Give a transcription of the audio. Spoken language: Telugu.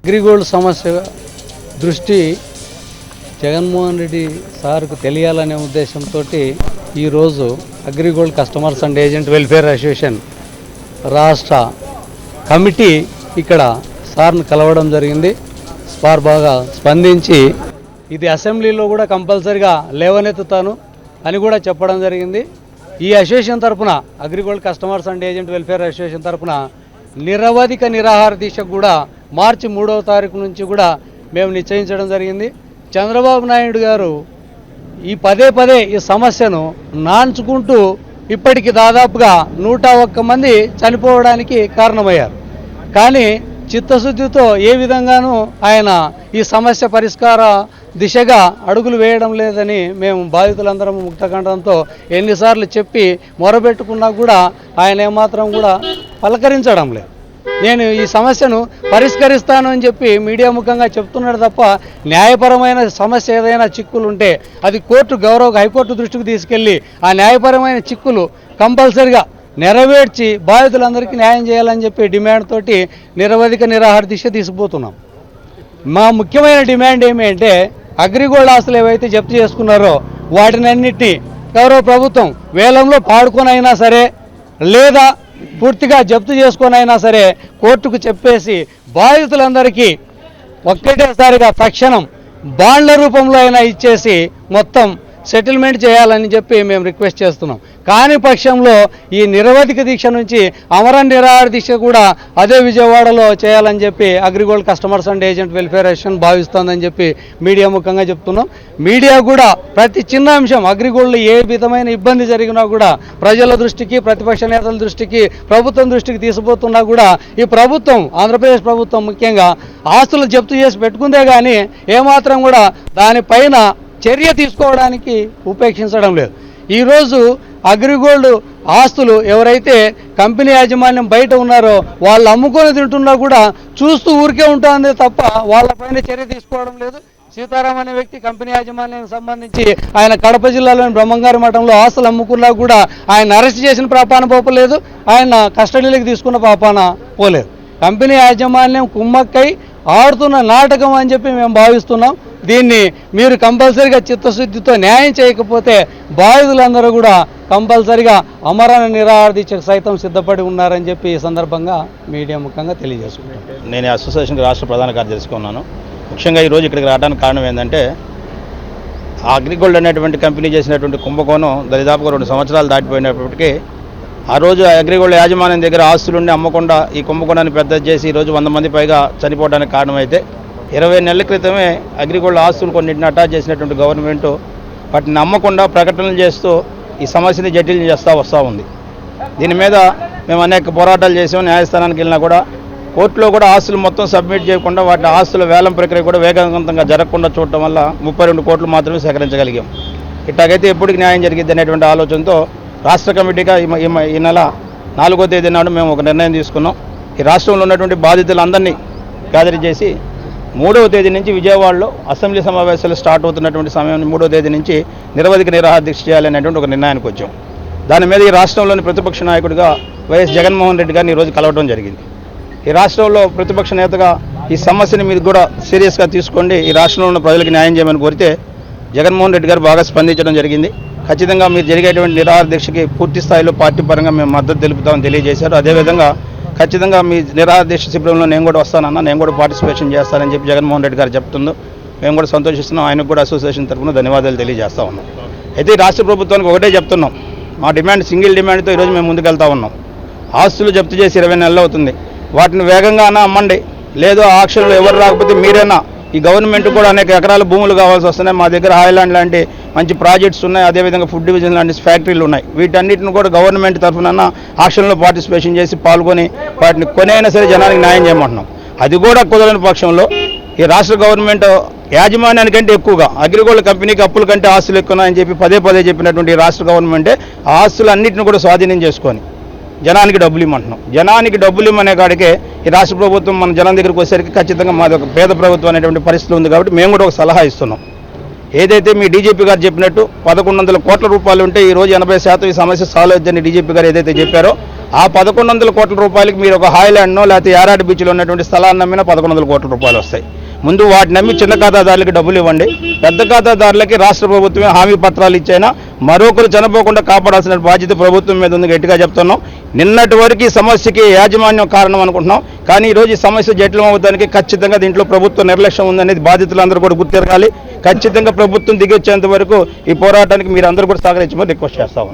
అగ్రిగోల్డ్ సమస్య దృష్టి జగన్మోహన్ రెడ్డి సార్కు తెలియాలనే ఉద్దేశంతో ఈరోజు AgriGold customers and agent welfare association రాష్ట్ర కమిటీ ఇక్కడ సార్ను కలవడం జరిగింది. సార్ బాగా స్పందించి ఇది అసెంబ్లీలో కూడా కంపల్సరిగా లేవనెత్తుతాను అని కూడా చెప్పడం జరిగింది. ఈ అసోసియేషన్ తరఫున AgriGold customers and agent welfare association తరఫున నిరవధిక నిరాహార దీక్షకు కూడా మార్చి 3వ తారీఖు నుంచి కూడా మేము నిశ్చయించడం జరిగింది. చంద్రబాబు నాయుడు గారు ఈ పదే ఈ సమస్యను నాన్చుకుంటూ ఇప్పటికి దాదాపుగా 101 మంది చనిపోవడానికి కారణమయ్యారు. కానీ చిత్తశుద్ధితో ఏ విధంగానూ ఆయన ఈ సమస్య పరిష్కార దిశగా అడుగులు వేయడం లేదని మేము బాధితులందరం ముక్తకంఠంతో ఎన్నిసార్లు చెప్పి మొరబెట్టుకున్నా కూడా ఆయన ఏమాత్రం కూడా పలకరించడం లేదు. నేను ఈ సమస్యను పరిష్కరిస్తాను అని చెప్పి మీడియా ముఖంగా చెప్తున్నాడు తప్ప న్యాయపరమైన సమస్య ఏదైనా చిక్కులు ఉంటే అది హైకోర్టు దృష్టికి తీసుకెళ్ళి ఆ న్యాయపరమైన చిక్కులు కంపల్సరిగా నెరవేర్చి బాధితులందరికీ న్యాయం చేయాలని చెప్పి డిమాండ్ తోటి నిరవధిక నిరాహార దీక్ష తీసుకుపోతున్నాం. మా ముఖ్యమైన డిమాండ్ ఏమంటే అగ్రిగోల్డ్ ఆస్తులు ఏవైతే జప్తు చేసుకున్నారో వాటినన్నిటినీ గౌరవ ప్రభుత్వం వేలంలో పాడుకొనైనా సరే లేదా పూర్తిగా జప్తు చేసుకొనైనా సరే కోర్టుకు చెప్పేసి బాధితులందరికీ ఒక్కటేసారిగా తక్షణం బాండ్ల రూపంలో అయినా ఇచ్చేసి మొత్తం సెటిల్మెంట్ చేయాలని చెప్పి మేము రిక్వెస్ట్ చేస్తున్నాం. కాని పక్షంలో ఈ నిరవధిక దీక్ష నుంచి అమర నిరాహార దీక్ష కూడా అదే విజయవాడలో చేయాలని చెప్పి AgriGold customers and agent welfare association భావిస్తోందని చెప్పి మీడియా ముఖంగా చెప్తున్నాం. మీడియా కూడా ప్రతి చిన్న అంశం అగ్రిగోల్డ్లో ఏ విధమైన ఇబ్బంది జరిగినా కూడా ప్రజల దృష్టికి, ప్రతిపక్ష నేతల దృష్టికి, ప్రభుత్వం దృష్టికి తీసుకుపోతున్నా కూడా ఈ ప్రభుత్వం, ఆంధ్రప్రదేశ్ ప్రభుత్వం ముఖ్యంగా ఆస్తులు జప్తు చేసి పెట్టుకుందే కానీ ఏమాత్రం కూడా దానిపైన చర్య తీసుకోవడానికి ఉపేక్షించడం లేదు. ఈరోజు అగ్రిగోల్డ్ ఆస్తులు ఎవరైతే కంపెనీ యాజమాన్యం బయట ఉన్నారో వాళ్ళు అమ్ముకొని తింటున్నా కూడా చూస్తూ ఊరికే ఉంటుంది తప్ప వాళ్ళపైన చర్య తీసుకోవడం లేదు. సీతారాం అనే వ్యక్తి కంపెనీ యాజమాన్యానికి సంబంధించి ఆయన కడప జిల్లాలోని బ్రహ్మంగారి మఠంలో ఆస్తులు అమ్ముకున్నా కూడా ఆయన అరెస్ట్ చేసిన పాపాన పోపలేదు, ఆయన కస్టడీలోకి తీసుకున్న పాపాన పోలేదు. కంపెనీ యాజమాన్యం కుమ్మక్కై ఆడుతున్న నాటకం అని చెప్పి మేము భావిస్తున్నాం. దీన్ని మీరు కంపల్సరిగా చిత్తశుద్ధితో న్యాయం చేయకపోతే బాధితులందరూ కూడా కంపల్సరిగా అమరణ నిరాహార దీక్షకు సైతం సిద్ధపడి ఉన్నారని చెప్పి ఈ సందర్భంగా మీడియా ముఖంగా తెలియజేసుకుంటాను. నేను అసోసియేషన్కి రాష్ట్ర ప్రధాన కార్యదర్శిగా ఉన్నాను. ముఖ్యంగా ఈరోజు ఇక్కడికి రావడానికి కారణం ఏంటంటే అగ్రిగోల్డ్ అనేటువంటి కంపెనీ చేసినటువంటి కుంభకోణం దరిదాపుగా 2 సంవత్సరాలు దాటిపోయినప్పటికీ ఆ రోజు అగ్రిగోల్డ్ యాజమాన్యం దగ్గర ఆస్తులుండి అమ్మకుండా ఈ కుంభకోణాన్ని పెద్ద చేసి ఈరోజు 100 మంది పైగా చనిపోవడానికి కారణమైతే 20 నెలల క్రితమే అగ్రిగోల్డ్ ఆస్తులు కొన్నింటిని అటాచ్ చేసినటువంటి గవర్నమెంటు వాటిని అమ్మకుండా ప్రకటనలు చేస్తూ ఈ సమస్యని జటిలం చేస్తూ వస్తూ ఉంది. దీని మీద మేము అనేక పోరాటాలు చేసాం. న్యాయస్థానానికి వెళ్ళినా కూడా కోర్టులో కూడా ఆస్తులు మొత్తం సబ్మిట్ చేయకుండా వాటి ఆస్తుల వేలం ప్రక్రియ కూడా వేగవంతంగా జరగకుండా చూడటం వల్ల 32 కోట్లు మాత్రమే సేకరించగలిగాం. ఇట్లాగైతే ఎప్పటికి న్యాయం జరిగిద్ది అనేటువంటి ఆలోచనతో రాష్ట్ర కమిటీగా ఈ నెల 4వ తేదీ నాడు మేము ఒక నిర్ణయం తీసుకున్నాం. ఈ రాష్ట్రంలో ఉన్నటువంటి బాధితులందరినీ గ్యాదర్ చేసి 3వ తేదీ నుంచి విజయవాడలో అసెంబ్లీ సమావేశాలు స్టార్ట్ అవుతున్నటువంటి సమయం 3వ తేదీ నుంచి నిరవధిక నిరాహార దీక్ష చేయాలనేటువంటి ఒక నిర్ణయానికి వచ్చాం. దాని మీద ఈ రాష్ట్రంలోని ప్రతిపక్ష నాయకుడిగా వైఎస్ జగన్మోహన్ రెడ్డి గారిని ఈరోజు కలవడం జరిగింది. ఈ రాష్ట్రంలో ప్రతిపక్ష నేతగా ఈ సమస్యని మీరు కూడా సీరియస్గా తీసుకోండి, ఈ రాష్ట్రంలో ఉన్న ప్రజలకు న్యాయం చేయమని కోరితే జగన్మోహన్ రెడ్డి గారు బాగా స్పందించడం జరిగింది. ఖచ్చితంగా మీరు జరిగేటువంటి నిరాహార దీక్షకి పూర్తి స్థాయిలో పార్టీ పరంగా మేము మద్దతు తెలుపుతామని తెలియజేశారు. అదేవిధంగా ఖచ్చితంగా మీ నిరాహార దీక్ష శిబిరంలో నేను కూడా వస్తానన్నా, నేను కూడా పార్టిసిపేషన్ చేస్తానని చెప్పి జగన్మోహన్ రెడ్డి గారు చెప్తుందో మేము కూడా సంతోషిస్తున్నాం. ఆయనకు కూడా అసోసియేషన్ తరఫున ధన్యవాదాలు తెలియజేస్తా ఉన్నాం. అయితే రాష్ట్ర ప్రభుత్వానికి ఒకటే చెప్తున్నాం, మా డిమాండ్ సింగిల్ డిమాండ్తో ఈరోజు మేము ముందుకెళ్తా ఉన్నాం. ఆస్తులు జప్తు చేసి 20 నెలలు అవుతుంది. వాటిని వేగంగా అమ్మండి, లేదో ఆక్షన్లో ఎవరు రాకపోతే మీరైనా, ఈ గవర్నమెంట్ కూడా అనేక ఎకరాల భూములు కావాల్సి వస్తున్నాయి. మా దగ్గర హాయ్లాండ్ లాంటి మంచి ప్రాజెక్ట్స్ ఉన్నాయి, అదేవిధంగా ఫుడ్ డివిజన్ లాంటి ఫ్యాక్టరీలు ఉన్నాయి. వీటన్నిటిని కూడా గవర్నమెంట్ తరఫున ఆక్షన్లో పార్టిసిపేషన్ చేసి పాల్గొని వాటిని కొనైనా సరే జనానికి న్యాయం చేయమంటున్నాం. అది కూడా కుదరని పక్షంలో ఈ రాష్ట్ర గవర్నమెంట్ యాజమాన్యానికంటే ఎక్కువగా అగ్రిగోల్డ్ కంపెనీకి అప్పుల కంటే ఆస్తులు ఎక్కువని చెప్పి పదే చెప్పినటువంటి రాష్ట్ర గవర్నమెంటే ఆ ఆస్తులన్నింటిని కూడా స్వాధీనం చేసుకొని జనానికి డబ్బులు ఇమ్మంటున్నాం. జనానికి డబ్బులు ఇమ్మనే కాడికే ఈ రాష్ట్ర ప్రభుత్వం మన జనం దగ్గరికి వచ్చేసరికి ఖచ్చితంగా మాది ఒక పేద ప్రభుత్వం అనేటువంటి పరిస్థితి ఉంది. కాబట్టి మేము కూడా ఒక సలహా ఇస్తున్నాం. ఏదైతే మీ డీజీపీ గారు చెప్పినట్టు 1100 కోట్ల రూపాయలు ఉంటే ఈరోజు 80% ఈ సమస్య సాల్వ్ అవుతుందని డీజీపీ గారు ఏదైతే చెప్పారో ఆ 1100 కోట్ల రూపాయలకి మీరు ఒక హాయిలాండ్నో లేకపోతే యారాడ్ బీచ్లో ఉన్నటువంటి స్థలాన్ని నమ్మినా 1100 కోట్ల రూపాయలు వస్తాయి. ముందు వాటిని నమ్మి చిన్న ఖాతాదారులకి డబ్బులు ఇవ్వండి. పెద్ద ఖాతాదారులకి రాష్ట్ర ప్రభుత్వమే హామీ పత్రాలు ఇచ్చైనా మరొకరు చనిపోకుండా కాపాడాల్సిన బాధ్యత ప్రభుత్వం మీద ఉంది, గట్టిగా చెప్తున్నాం. నిన్నటి వరకు ఈ సమస్యకి యాజమాన్యం కారణం అనుకుంటున్నాం, కానీ ఈరోజు ఈ సమస్య జటిలం అవుతానికి ఖచ్చితంగా దీంట్లో ప్రభుత్వ నిర్లక్ష్యం ఉందనేది బాధితులందరూ కూడా గుర్తిరగాలి. ఖచ్చితంగా ప్రభుత్వం దిగొచ్చేంత వరకు ఈ పోరాటానికి మీరు అందరూ కూడా సహకరించమని రిక్వెస్ట్ చేస్తా ఉన్నాం.